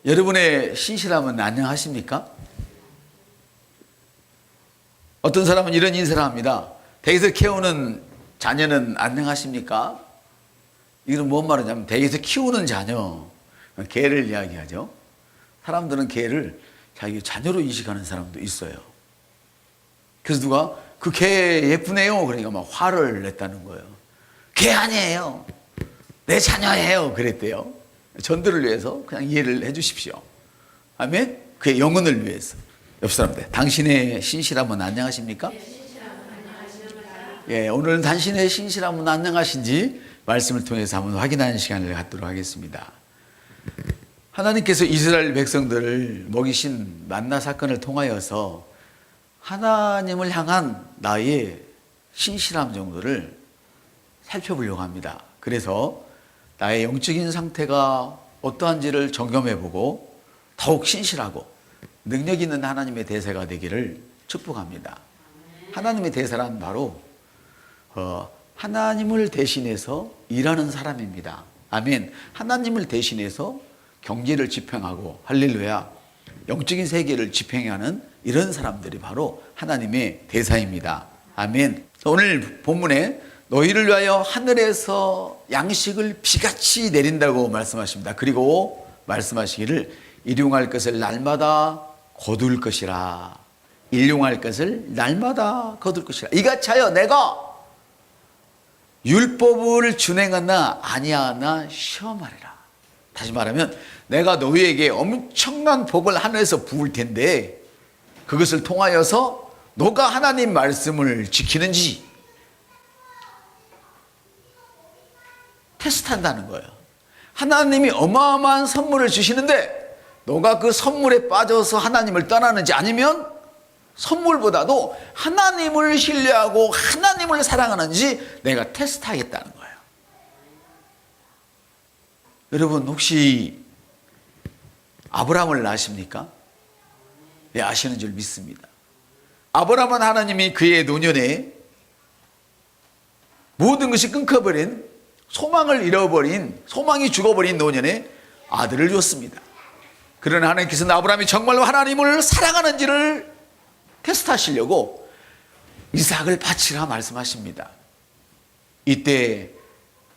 여러분의 신실함은 안녕하십니까? 어떤 사람은 이런 인사를 합니다. 댁에서 키우는 자녀는 안녕하십니까? 이건 뭔 말이냐면 댁에서 키우는 자녀, 개를 이야기하죠. 사람들은 개를 자기 자녀로 인식하는 사람도 있어요. 그래서 누가 그 개 예쁘네요 그러니까 막 화를 냈다는 거예요. 개 아니에요, 내 자녀예요 그랬대요. 전도를 위해서 그냥 이해를 해 주십시오. 아멘. 그의 영혼을 위해서. 옆 사람들, 당신의 신실함은 안녕하십니까? 예, 오늘은 당신의 신실함은 안녕하신지 말씀을 통해서 한번 확인하는 시간을 갖도록 하겠습니다. 하나님께서 이스라엘 백성들을 먹이신 만나 사건을 통하여서 하나님을 향한 나의 신실함 정도를 살펴보려고 합니다. 그래서 나의 영적인 상태가 어떠한지를 점검해보고 더욱 신실하고 능력 있는 하나님의 대사가 되기를 축복합니다. 하나님의 대사란 바로 하나님을 대신해서 일하는 사람입니다. 아멘. 하나님을 대신해서 경제를 집행하고 할렐루야 영적인 세계를 집행하는 이런 사람들이 바로 하나님의 대사입니다. 아멘. 오늘 본문에 너희를 위하여 하늘에서 양식을 비같이 내린다고 말씀하십니다. 그리고 말씀하시기를 일용할 것을 날마다 거둘 것이라. 일용할 것을 날마다 거둘 것이라. 이같이 하여 내가 율법을 준행하나 아니하나 시험하리라. 다시 말하면 내가 너희에게 엄청난 복을 하늘에서 부을 텐데 그것을 통하여서 너가 하나님 말씀을 지키는지 테스트한다는 거예요. 하나님이 어마어마한 선물을 주시는데 너가 그 선물에 빠져서 하나님을 떠나는지 아니면 선물보다도 하나님을 신뢰하고 하나님을 사랑하는지 내가 테스트하겠다는 거예요. 여러분 혹시 아브라함을 아십니까? 네, 아시는 줄 믿습니다. 아브라함은 하나님이 그의 노년에 모든 것이 끊겨버린 소망을 잃어버린 소망이 죽어버린 노년에 아들을 줬습니다. 그러나 하나님께서는 아브라함이 정말로 하나님을 사랑하는지를 테스트하시려고 이삭을 바치라 말씀하십니다. 이때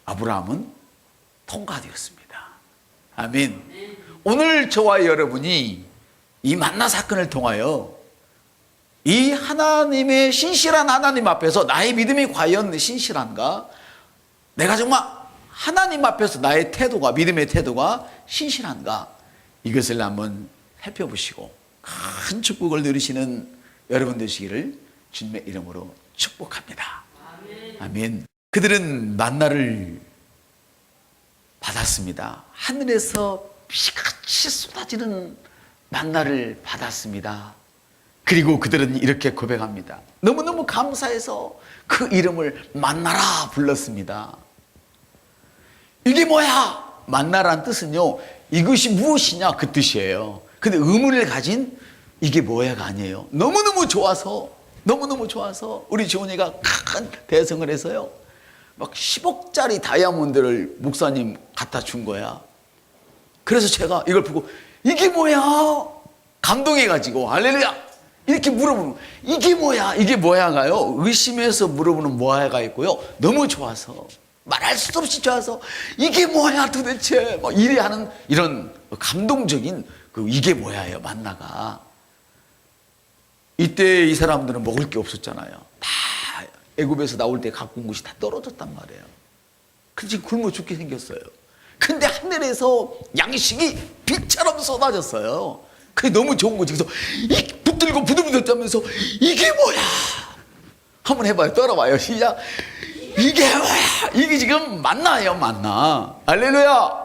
아브라함은 통과되었습니다. 아멘. 오늘 저와 여러분이 이 만나 사건을 통하여 이 하나님의 신실한 하나님 앞에서 나의 믿음이 과연 신실한가? 내가 정말 하나님 앞에서 나의 태도가 믿음의 태도가 신실한가? 이것을 한번 살펴보시고 큰 축복을 누리시는 여러분 되시기를 주님의 이름으로 축복합니다. 아멘. 아멘. 그들은 만나를 받았습니다. 하늘에서 비같이 쏟아지는 만나를 받았습니다. 그리고 그들은 이렇게 고백합니다. 너무너무 감사해서 그 이름을 만나라 불렀습니다. 이게 뭐야? 만나란 뜻은요, 이것이 무엇이냐 그 뜻이에요. 근데 의문을 가진 이게 뭐야가 아니에요. 너무너무 좋아서 우리 지원이가 큰 대성을 해서요 막 10억짜리 다이아몬드를 목사님 갖다 준 거야. 그래서 제가 이걸 보고 이게 뭐야? 감동해가지고 할렐루야 이렇게 물어보는, 이게 뭐야? 이게 뭐야가요 의심해서 물어보는 뭐야가 있고요, 너무 좋아서 말할 수 없이 좋아서 이게 뭐야 도대체 막 이래 하는 이런 감동적인 그 이게 뭐야예요. 만나가 이때 이 사람들은 먹을 게 없었잖아요. 다 애굽에서 나올 때 갖고 온 것이 다 떨어졌단 말이에요. 근데 지금 굶어 죽게 생겼어요. 근데 하늘에서 양식이 비처럼 쏟아졌어요. 그게 너무 좋은 거지. 그래서 붙들고 부들부들 떨면서 이게 뭐야? 한번 해봐요. 떨어봐요. 시작. 이게 뭐야? 이게 지금 만나예요. 만나. 할렐루야.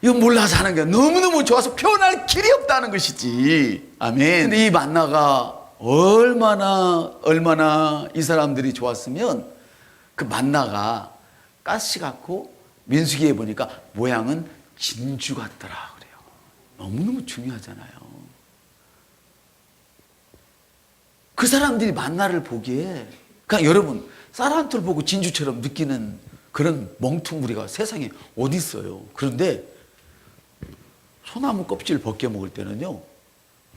이거 몰라서 하는 게 너무너무 좋아서 표현할 길이 없다는 것이지. 아멘. 근데 이 만나가 얼마나 이 사람들이 좋았으면 그 만나가 가시 같고 민수기에 보니까 모양은 진주 같더라 그래요. 너무너무 중요하잖아요. 그 사람들이 만나를 보기에 그러니까 여러분 쌀한톨 보고 진주처럼 느끼는 그런 멍퉁구리가 세상에 어디 있어요. 그런데 소나무 껍질 벗겨 먹을 때는요,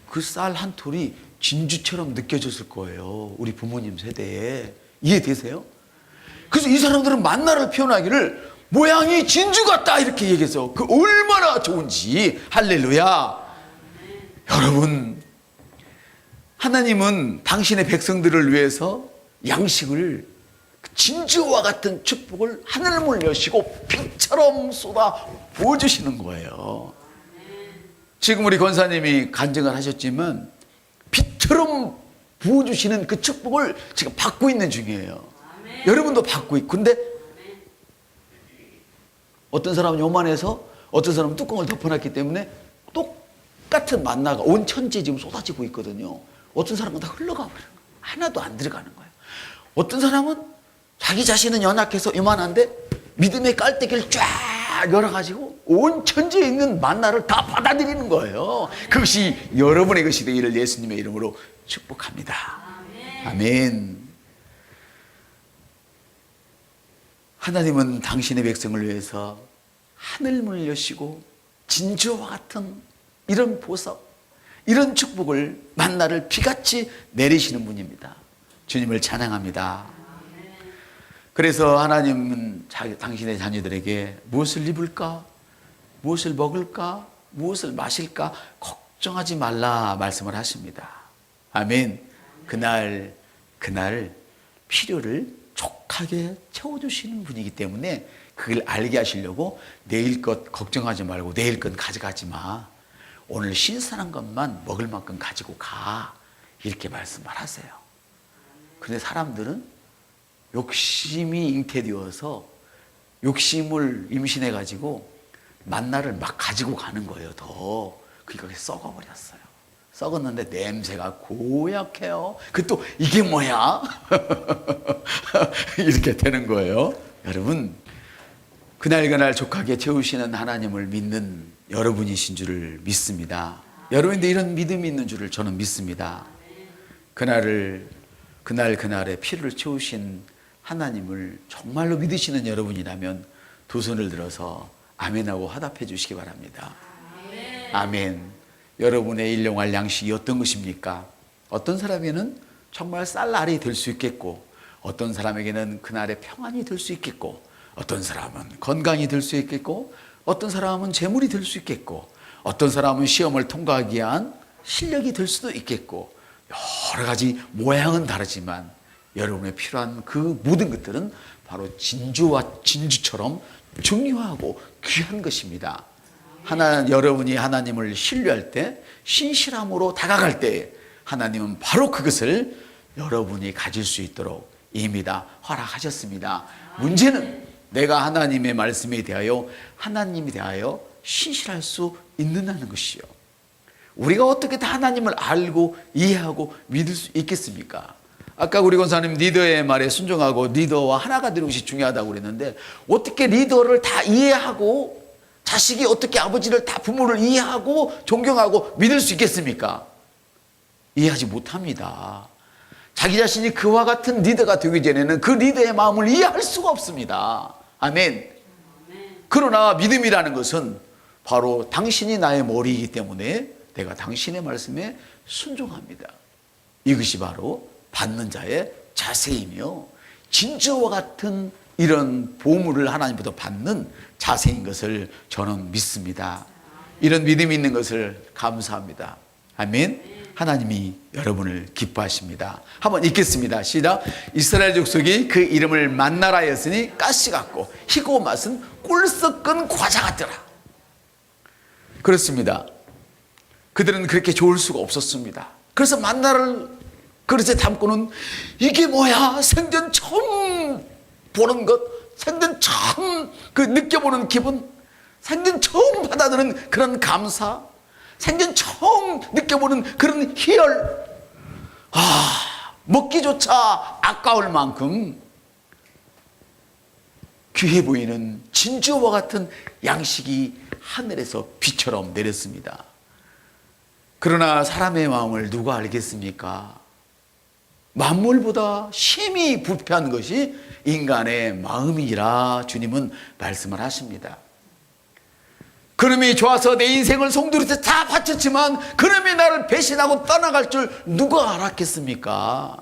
그 쌀 한 톨이 진주처럼 느껴졌을 거예요. 우리 부모님 세대에. 이해되세요? 그래서 이 사람들은 만나를 표현하기를 모양이 진주 같다 이렇게 얘기해서 그 얼마나 좋은지. 할렐루야. 여러분, 하나님은 당신의 백성들을 위해서 양식을, 진주와 같은 축복을 하늘문을 여시고 빛처럼 쏟아 부어주시는 거예요. 지금 우리 권사님이 간증을 하셨지만 빛처럼 부어주시는 그 축복을 지금 받고 있는 중이에요. 여러분도 받고 있고. 근데 어떤 사람은 요만해서 어떤 사람은 뚜껑을 덮어놨기 때문에 똑같은 만나가 온 천지에 지금 쏟아지고 있거든요. 어떤 사람은 다 흘러가 버려요. 하나도 안 들어가는 거예요. 어떤 사람은 자기 자신은 연약해서 요만한데 믿음의 깔때기를 쫙 열어가지고 온 천지에 있는 만나를 다 받아들이는 거예요. 그것이 여러분의 것이 되기를 예수님의 이름으로 축복합니다. 아멘. 하나님은 당신의 백성을 위해서 하늘문을 여시고 진주와 같은 이런 보석, 이런 축복을, 만나를 비같이 내리시는 분입니다. 주님을 찬양합니다. 그래서 하나님은 당신의 자녀들에게 무엇을 입을까, 무엇을 먹을까, 무엇을 마실까 걱정하지 말라 말씀을 하십니다. 아멘. 그날 필요를 족하게 채워주시는 분이기 때문에 그걸 알게 하시려고 내일 것 걱정하지 말고 내일 것 가져가지 마. 오늘 신선한 것만 먹을 만큼 가지고 가. 이렇게 말씀을 하세요. 근데 사람들은 욕심이 잉태되어서 욕심을 임신해가지고 만나를 막 가지고 가는 거예요. 더. 그러니까 썩어버렸어요. 썩었는데 냄새가 고약해요. 그 또 이게 뭐야? 이렇게 되는 거예요. 여러분, 그날 족하게 채우시는 하나님을 믿는 여러분이신 줄을 믿습니다. 여러분도 이런 믿음이 있는 줄을 저는 믿습니다. 그날에 피를 채우신 하나님을 정말로 믿으시는 여러분이라면 두 손을 들어서 아멘하고 화답해 주시기 바랍니다. 아멘. 여러분의 일용할 양식이 어떤 것입니까? 어떤 사람에게는 정말 쌀날이 될 수 있겠고, 어떤 사람에게는 그날의 평안이 될 수 있겠고, 어떤 사람은 건강이 될 수 있겠고, 어떤 사람은 재물이 될 수 있겠고, 어떤 사람은 시험을 통과하기 위한 실력이 될 수도 있겠고, 여러 가지 모양은 다르지만 여러분의 필요한 그 모든 것들은 바로 진주처럼 중요하고 귀한 것입니다. 여러분이 하나님을 신뢰할 때, 신실함으로 다가갈 때 하나님은 바로 그것을 여러분이 가질 수 있도록 이미 다 허락하셨습니다. 문제는 내가 하나님의 말씀에 대하여, 하나님에 대하여 신실할 수 있느냐는 것이요. 우리가 어떻게 다 하나님을 알고 이해하고 믿을 수 있겠습니까? 아까 우리 권사님 리더의 말에 순종하고 리더와 하나가 되는 것이 중요하다고 그랬는데, 어떻게 리더를 다 이해하고 자식이 어떻게 아버지를 다 부모를 이해하고 존경하고 믿을 수 있겠습니까? 이해하지 못합니다. 자기 자신이 그와 같은 리더가 되기 전에는 그 리더의 마음을 이해할 수가 없습니다. 아멘. 그러나 믿음이라는 것은 바로 당신이 나의 머리이기 때문에 내가 당신의 말씀에 순종합니다. 이것이 바로 받는 자의 자세이며 진주와 같은 이런 보물을 하나님부터 받는 자세인 것을 저는 믿습니다. 이런 믿음이 있는 것을 감사합니다. 아멘. 하나님이 여러분을 기뻐하십니다. 한번 읽겠습니다. 시작. 이스라엘 족속이 그 이름을 만나라 하였으니 가시 같고 희고 맛은 꿀 섞은 과자 같더라. 그렇습니다. 그들은 그렇게 좋을 수가 없었습니다. 그래서 만나를 그릇에 담고는 이게 뭐야? 생전 처음 보는 것, 생전 처음 느껴보는 기분, 생전 처음 받아들이는 그런 감사, 생전 처음 느껴보는 그런 희열, 먹기조차 아까울 만큼 귀해 보이는 진주와 같은 양식이 하늘에서 비처럼 내렸습니다. 그러나 사람의 마음을 누가 알겠습니까? 만물보다 심히 부패한 것이 인간의 마음이라 주님은 말씀을 하십니다. 그놈이 좋아서 내 인생을 송두리째 다 바쳤지만 그놈이 나를 배신하고 떠나갈 줄 누가 알았겠습니까?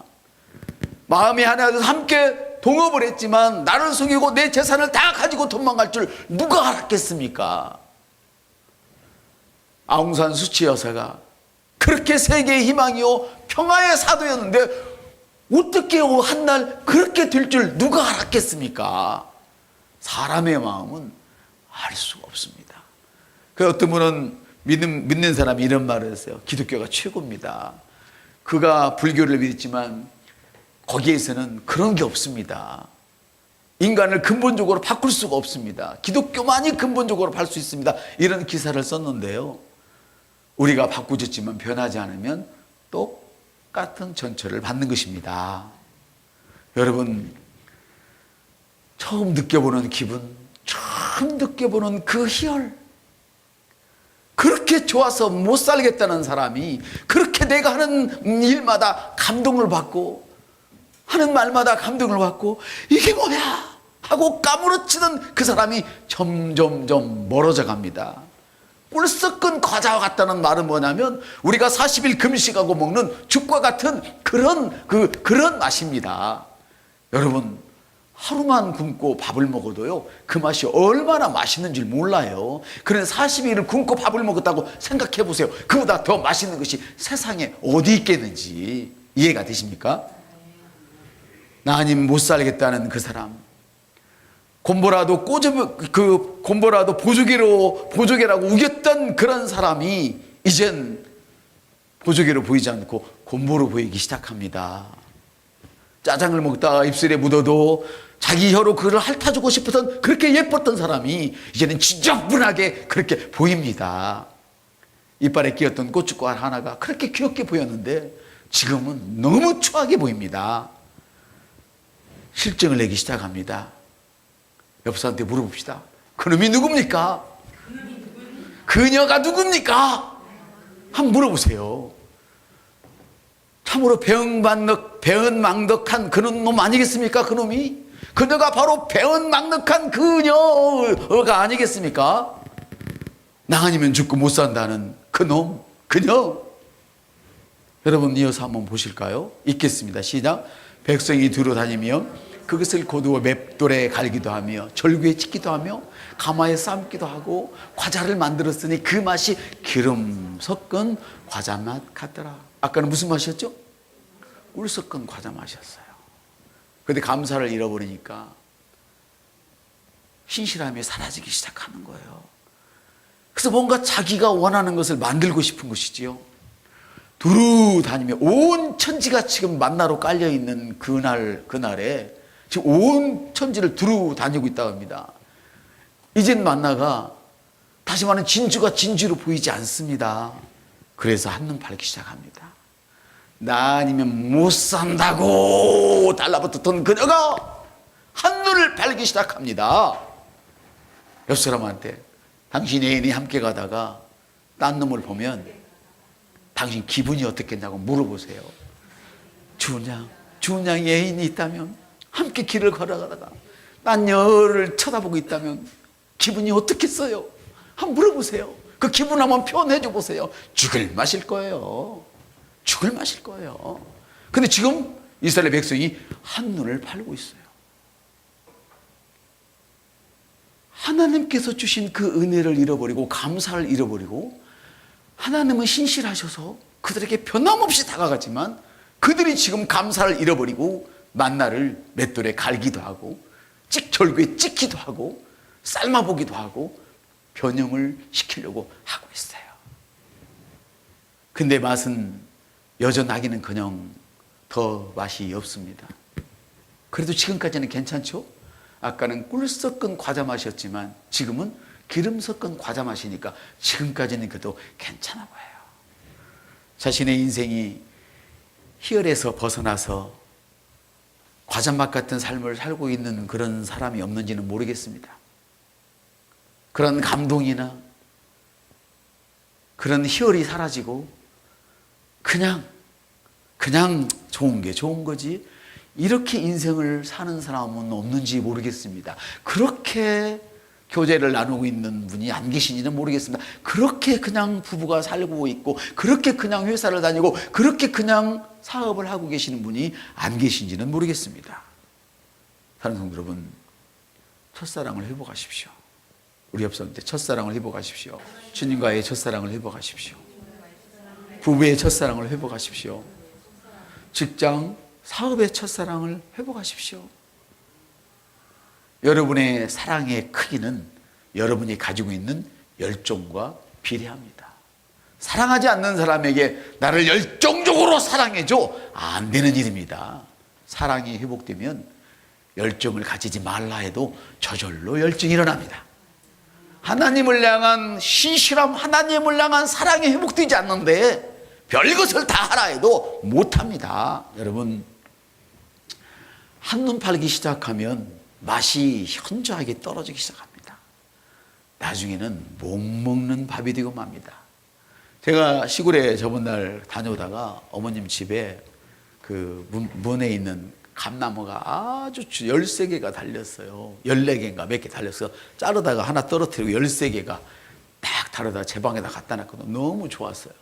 마음이 하나여서 함께 동업을 했지만 나를 속이고 내 재산을 다 가지고 도망갈 줄 누가 알았겠습니까? 아웅산 수치 여사가 그렇게 세계의 희망이요 평화의 사도였는데 어떻게 한날 그렇게 될 줄 누가 알았겠습니까? 사람의 마음은 알 수가 없습니다. 그 어떤 분은 믿는 사람이 이런 말을 했어요. 기독교가 최고입니다. 그가 불교를 믿었지만 거기에서는 그런 게 없습니다. 인간을 근본적으로 바꿀 수가 없습니다. 기독교만이 근본적으로 바꿀 수 있습니다. 이런 기사를 썼는데요. 우리가 바꾸졌지만 변하지 않으면 똑같은 전철을 받는 것입니다. 여러분, 처음 느껴보는 기분, 처음 느껴보는 그 희열, 그렇게 좋아서 못 살겠다는 사람이 그렇게 내가 하는 일마다 감동을 받고 하는 말마다 감동을 받고 이게 뭐야 하고 까무러치는 그 사람이 점점점 멀어져 갑니다. 꿀 섞은 과자와 같다는 말은 뭐냐면 우리가 40일 금식하고 먹는 죽과 같은 그런 맛입니다. 여러분, 하루만 굶고 밥을 먹어도요 그 맛이 얼마나 맛있는 줄 몰라요. 그래서 40일을 굶고 밥을 먹었다고 생각해 보세요. 그보다 더 맛있는 것이 세상에 어디 있겠는지 이해가 되십니까? 나 아니면 못 살겠다는 그 사람, 곰보라도 곰보라도 보조개라고 우겼던 그런 사람이 이젠 보조개로 보이지 않고 곰보로 보이기 시작합니다. 짜장을 먹다가 입술에 묻어도 자기 혀로 그걸 핥아주고 싶었던 그렇게 예뻤던 사람이 이제는 지저분하게 그렇게 보입니다. 이빨에 끼었던 고춧가루 하나가 그렇게 귀엽게 보였는데 지금은 너무 추하게 보입니다. 실증을 내기 시작합니다. 옆 사람한테 물어봅시다. 그놈이 누굽니까? 그녀가 누굽니까? 한번 물어보세요. 참으로 배은망덕한 그런 놈 아니겠습니까? 그놈이? 그녀가 바로 배은망덕한 그녀가 아니겠습니까? 나 아니면 죽고 못 산다는 그놈, 그녀. 여러분 이어서 한번 보실까요? 읽겠습니다. 시작. 백성이 뒤로 다니며 그것을 거두어 맵돌에 갈기도 하며 절구에 찢기도 하며 가마에 삶기도 하고 과자를 만들었으니 그 맛이 기름 섞은 과자 맛 같더라. 아까는 무슨 맛이었죠? 꿀 섞은 과자 맛이었어요. 그런데 감사를 잃어버리니까 신실함이 사라지기 시작하는 거예요. 그래서 뭔가 자기가 원하는 것을 만들고 싶은 것이지요. 두루 다니며 온 천지가 지금 만나로 깔려있는 그날에 지금 온 천지를 두루 다니고 있다고 합니다. 이젠 만나가 다시 말하는 진주가 진주로 보이지 않습니다. 그래서 한눈 팔기 시작합니다. 나 아니면 못 산다고 달라붙었던 그녀가 한눈을 팔기 시작합니다. 옆 사람한테 당신 애인이 함께 가다가 딴 놈을 보면 당신 기분이 어떻겠냐고 물어보세요. 주은 양이 애인이 있다면 함께 길을 걸어가다가 딴 여를 쳐다보고 있다면 기분이 어떻겠어요? 한번 물어보세요. 그 기분 한번 표현해 줘 보세요. 죽을 마실 거예요. 죽을 마실 거예요. 근데 지금 이스라엘 백성이 한눈을 팔고 있어요. 하나님께서 주신 그 은혜를 잃어버리고 감사를 잃어버리고 하나님은 신실하셔서 그들에게 변함없이 다가가지만 그들이 지금 감사를 잃어버리고 만나를 맷돌에 갈기도 하고 절구에 찍기도 하고 삶아보기도 하고 변형을 시키려고 하고 있어요. 근데 맛은 여전하기는커녕 더 맛이 없습니다. 그래도 지금까지는 괜찮죠? 아까는 꿀 섞은 과자 맛이었지만 지금은 기름 섞은 과자 맛이니까 지금까지는 그래도 괜찮아 보여요. 자신의 인생이 희열에서 벗어나서 과자맛 같은 삶을 살고 있는 그런 사람이 없는지는 모르겠습니다. 그런 감동이나 그런 희열이 사라지고 그냥 좋은 게 좋은 거지 이렇게 인생을 사는 사람은 없는지 모르겠습니다. 그렇게 교제를 나누고 있는 분이 안 계신지는 모르겠습니다. 그렇게 그냥 부부가 살고 있고, 그렇게 그냥 회사를 다니고, 그렇게 그냥 사업을 하고 계시는 분이 안 계신지는 모르겠습니다. 사랑하는 성도 여러분, 첫사랑을 회복하십시오. 우리 옆사람한테 첫사랑을 회복하십시오. 주님과의 첫사랑을 회복하십시오. 부부의 첫사랑을 회복하십시오. 직장, 사업의 첫사랑을 회복하십시오. 여러분의 사랑의 크기는 여러분이 가지고 있는 열정과 비례합니다. 사랑하지 않는 사람에게 나를 열정적으로 사랑해줘, 안 되는 일입니다. 사랑이 회복되면 열정을 가지지 말라 해도 저절로 열정이 일어납니다. 하나님을 향한 신실함, 하나님을 향한 사랑이 회복되지 않는데 별것을 다 하라 해도 못합니다. 여러분, 한눈 팔기 시작하면 맛이 현저하게 떨어지기 시작합니다. 나중에는 못 먹는 밥이 되고 맙니다. 제가 시골에 저번 날 다녀오다가 어머님 집에 그 문에 있는 감나무가 아주 13개가 달렸어요. 14개인가 몇 개 달렸어요. 자르다가 하나 떨어뜨리고 13개가 딱 다르다 제 방에다 갖다 놨거든요. 너무 좋았어요.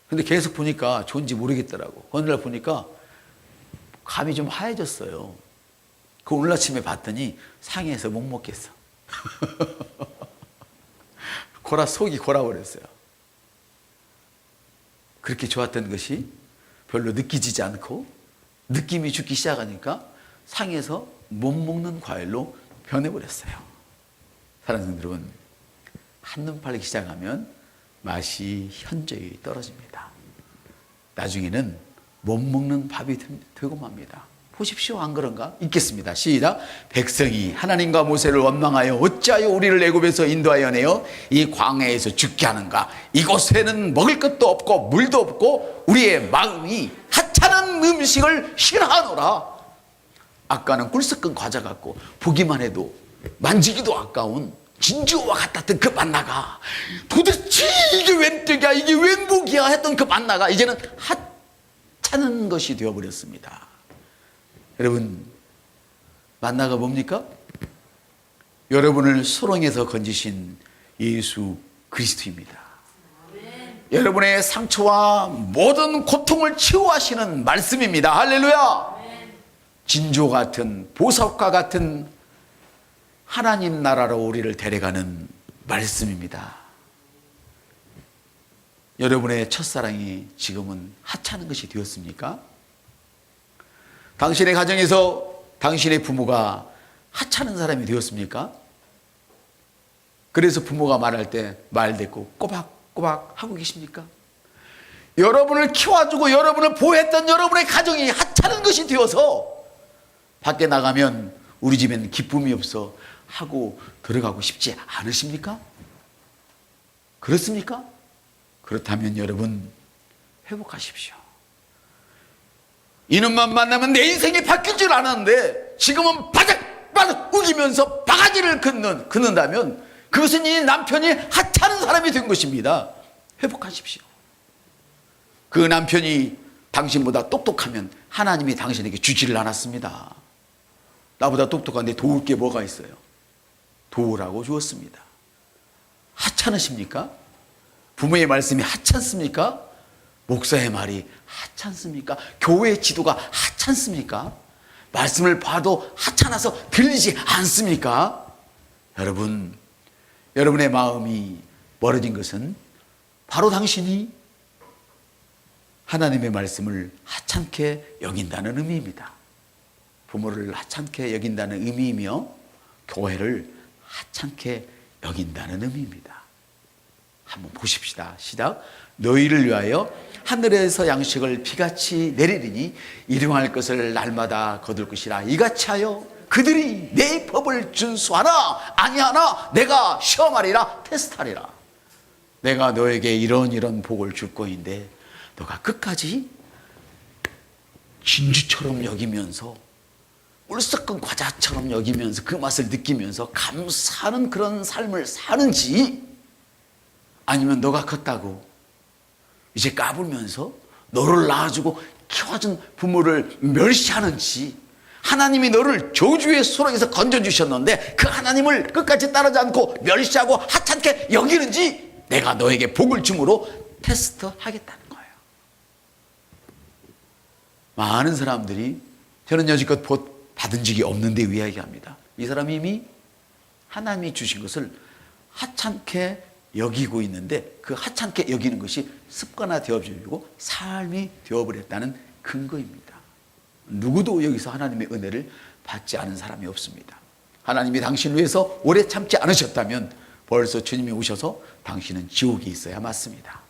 근데 계속 보니까 좋은지 모르겠더라고. 어느 날 보니까 감이 좀 하얘졌어요. 그 오늘 아침에 봤더니 상해서 못 먹겠어. 속이 골아버렸어요. 그렇게 좋았던 것이 별로 느끼지지 않고 느낌이 죽기 시작하니까 상해서 못 먹는 과일로 변해버렸어요. 사랑하는 성도 여러분, 한눈 팔기 시작하면 맛이 현저히 떨어집니다. 나중에는 못 먹는 밥이 되고 맙니다. 보십시오, 안 그런가? 읽겠습니다. 시작. 백성이 하나님과 모세를 원망하여 어찌하여 우리를 애굽에서 인도하여 내어 이 광야에서 죽게 하는가? 이곳에는 먹을 것도 없고 물도 없고 우리의 마음이 하찮은 음식을 싫어하노라. 아까는 꿀 섞은 과자 같고 보기만 해도 만지기도 아까운 진주와 같았던 그 만나가 도대체 이게 웬 떡이야, 이게 웬 복이야 했던 그 만나가 이제는 하찮은 것이 되어버렸습니다. 여러분, 만나가 뭡니까? 여러분을 소롱에서 건지신 예수 그리스도입니다. 여러분의 상처와 모든 고통을 치유하시는 말씀입니다. 할렐루야. 진조 같은, 보석과 같은 하나님 나라로 우리를 데려가는 말씀입니다. 여러분의 첫사랑이 지금은 하찮은 것이 되었습니까? 당신의 가정에서 당신의 부모가 하찮은 사람이 되었습니까? 그래서 부모가 말할 때 말대꾸 꼬박꼬박 하고 계십니까? 여러분을 키워주고 여러분을 보호했던 여러분의 가정이 하찮은 것이 되어서 밖에 나가면 우리 집엔 기쁨이 없어 하고 들어가고 싶지 않으십니까? 그렇습니까? 그렇다면 여러분, 회복하십시오. 이놈만 만나면 내 인생이 바뀔 줄 알았는데 지금은 바닥바닥 우기면서 바가지를 긋는다면 그것은 이 남편이 하찮은 사람이 된 것입니다. 회복하십시오. 그 남편이 당신보다 똑똑하면 하나님이 당신에게 주지를 않았습니다. 나보다 똑똑한데 도울 게 뭐가 있어요? 도우라고 주었습니다. 하찮으십니까? 부모의 말씀이 하찮습니까? 목사의 말이 하찮습니까? 교회의 지도가 하찮습니까? 말씀을 봐도 하찮아서 들리지 않습니까? 여러분, 여러분의 마음이 멀어진 것은 바로 당신이 하나님의 말씀을 하찮게 여긴다는 의미입니다. 부모를 하찮게 여긴다는 의미이며 교회를 하찮게 여긴다는 의미입니다. 한번 보십시다. 시작. 너희를 위하여 하늘에서 양식을 비같이 내리리니 일용할 것을 날마다 거둘 것이라. 이같이 하여 그들이 내 법을 준수하나 아니하나 내가 시험하리라, 테스트하리라. 내가 너에게 이런 복을 줄 거인데 너가 끝까지 진주처럼 여기면서 꿀 섞은 과자처럼 여기면서 그 맛을 느끼면서 감사하는 그런 삶을 사는지, 아니면 너가 컸다고 이제 까불면서 너를 낳아주고 키워준 부모를 멸시하는지, 하나님이 너를 저주의 수렁에서 건져주셨는데 그 하나님을 끝까지 따르지 않고 멸시하고 하찮게 여기는지 내가 너에게 복을 줌으로 테스트하겠다는 거예요. 많은 사람들이 저는 여지껏 복 받은 적이 없는데 이야기합니다. 이 사람이 이미 하나님이 주신 것을 하찮게 여기고 있는데 그 하찮게 여기는 것이 습관화 되어버리고 삶이 되어버렸다는 근거입니다. 누구도 여기서 하나님의 은혜를 받지 않은 사람이 없습니다. 하나님이 당신을 위해서 오래 참지 않으셨다면 벌써 주님이 오셔서 당신은 지옥에 있어야 맞습니다.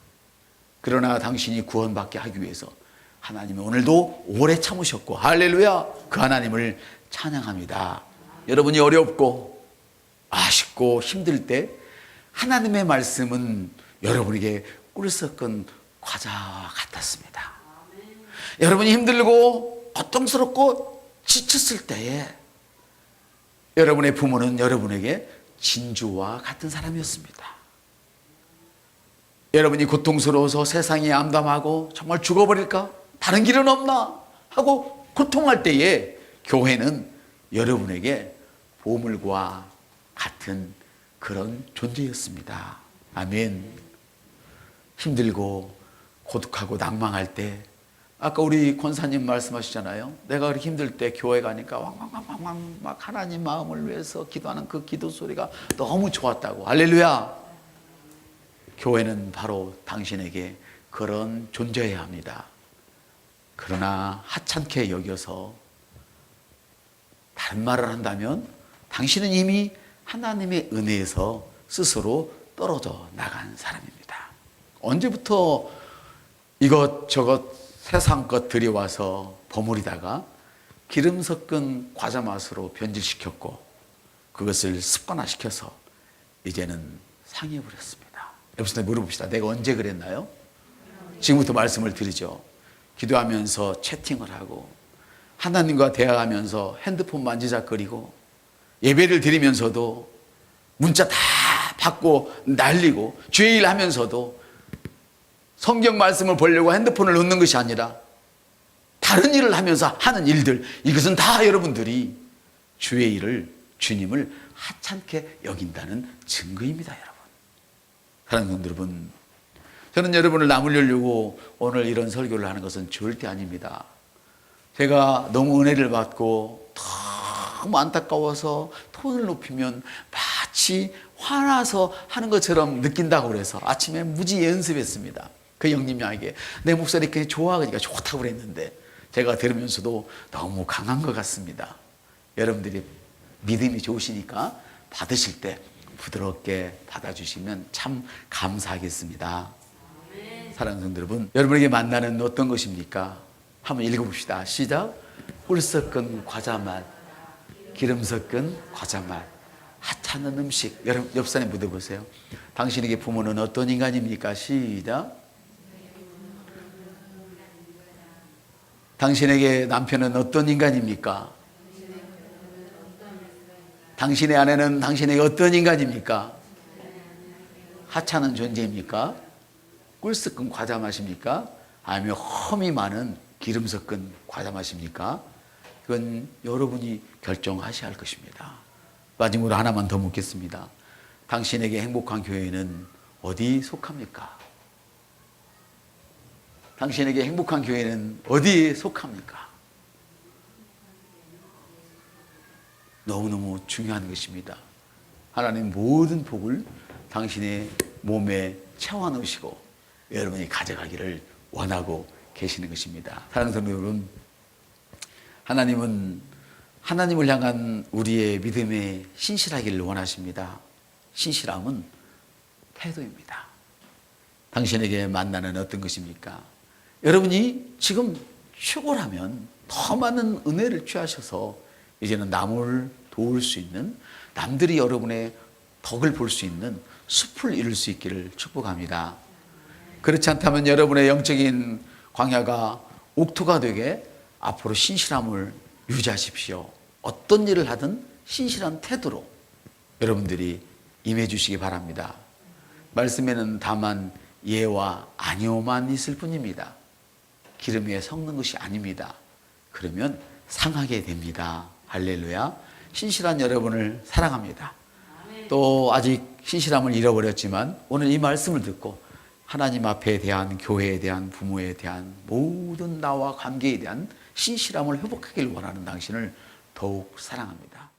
그러나 당신이 구원받게 하기 위해서 하나님은 오늘도 오래 참으셨고 할렐루야, 그 하나님을 찬양합니다. 여러분이 어렵고 아쉽고 힘들 때 하나님의 말씀은 여러분에게 꿀 섞은 과자와 같았습니다. 여러분이 힘들고 고통스럽고 지쳤을 때에 여러분의 부모는 여러분에게 진주와 같은 사람이었습니다. 여러분이 고통스러워서 세상이 암담하고 정말 죽어버릴까? 다른 길은 없나? 하고 고통할 때에 교회는 여러분에게 보물과 같은 그런 존재였습니다. 아멘. 힘들고 고독하고 낭망할 때 아까 우리 권사님 말씀하시잖아요. 내가 그렇게 힘들 때 교회 가니까 왕왕왕왕 막 하나님 마음을 위해서 기도하는 그 기도 소리가 너무 좋았다고. 할렐루야. 교회는 바로 당신에게 그런 존재여야 합니다. 그러나 하찮게 여겨서 다른 말을 한다면 당신은 이미 하나님의 은혜에서 스스로 떨어져 나간 사람입니다. 언제부터 이것저것 세상 것 들여와서 버무리다가 기름 섞은 과자 맛으로 변질시켰고 그것을 습관화시켜서 이제는 상해버렸습니다. 여러분들 물어봅시다. 내가 언제 그랬나요? 지금부터 말씀을 드리죠. 기도하면서 채팅을 하고 하나님과 대화하면서 핸드폰 만지작거리고 예배를 드리면서도 문자 다 받고 날리고 주의 일 하면서도 성경 말씀을 보려고 핸드폰을 놓는 것이 아니라 다른 일을 하면서 하는 일들, 이것은 다 여러분들이 주의 일을, 주님을 하찮게 여긴다는 증거입니다. 여러분. 사랑하는 성도 여러분, 저는 여러분을 나무려고 오늘 이런 설교를 하는 것은 절대 아닙니다. 제가 너무 은혜를 받고 너무 안타까워서 톤을 높이면 마치 화나서 하는 것처럼 느낀다고 그래서 아침에 무지 연습했습니다. 그 형님에게 내 목소리 그냥 좋아하니까 좋다고 그랬는데 제가 들으면서도 너무 강한 것 같습니다. 여러분들이 믿음이 좋으시니까 받으실 때 부드럽게 받아주시면 참 감사하겠습니다. 사랑하는 성도 여러분, 여러분에게 만나는 어떤 것입니까? 한번 읽어봅시다. 시작. 꿀 섞은 과자 맛, 기름 섞은 과자 맛, 하찮은 음식. 여러분 옆 사람에 묻어보세요. 당신에게 부모는 어떤 인간입니까? 시작. 당신에게 남편은 어떤 인간입니까? 당신의 아내는 당신에게 어떤 인간입니까? 하찮은 존재입니까? 꿀 섞은 과자 맛입니까? 아니면 험이 많은 기름 섞은 과자 맛입니까? 그건 여러분이 결정하셔야 할 것입니다. 마지막으로 하나만 더 묻겠습니다. 당신에게 행복한 교회는 어디 속합니까? 당신에게 행복한 교회는 어디에 속합니까? 너무너무 중요한 것입니다. 하나님 모든 복을 당신의 몸에 채워넣으시고 여러분이 가져가기를 원하고 계시는 것입니다. 사랑하는 성도 여러분, 하나님은 하나님을 향한 우리의 믿음에 신실하기를 원하십니다. 신실함은 태도입니다. 당신에게 만나는 어떤 것입니까? 여러분이 지금 최고라면 더 많은 은혜를 취하셔서 이제는 남을 도울 수 있는, 남들이 여러분의 덕을 볼 수 있는 숲을 이룰 수 있기를 축복합니다. 그렇지 않다면 여러분의 영적인 광야가 옥토가 되게 앞으로 신실함을 유지하십시오. 어떤 일을 하든 신실한 태도로 여러분들이 임해 주시기 바랍니다. 말씀에는 다만 예와 아니오만 있을 뿐입니다. 기름 위에 섞는 것이 아닙니다. 그러면 상하게 됩니다. 할렐루야. 신실한 여러분을 사랑합니다. 또 아직 신실함을 잃어버렸지만 오늘 이 말씀을 듣고 하나님 앞에 대한, 교회에 대한, 부모에 대한, 모든 나와 관계에 대한 신실함을 회복하길 원하는 당신을 더욱 사랑합니다.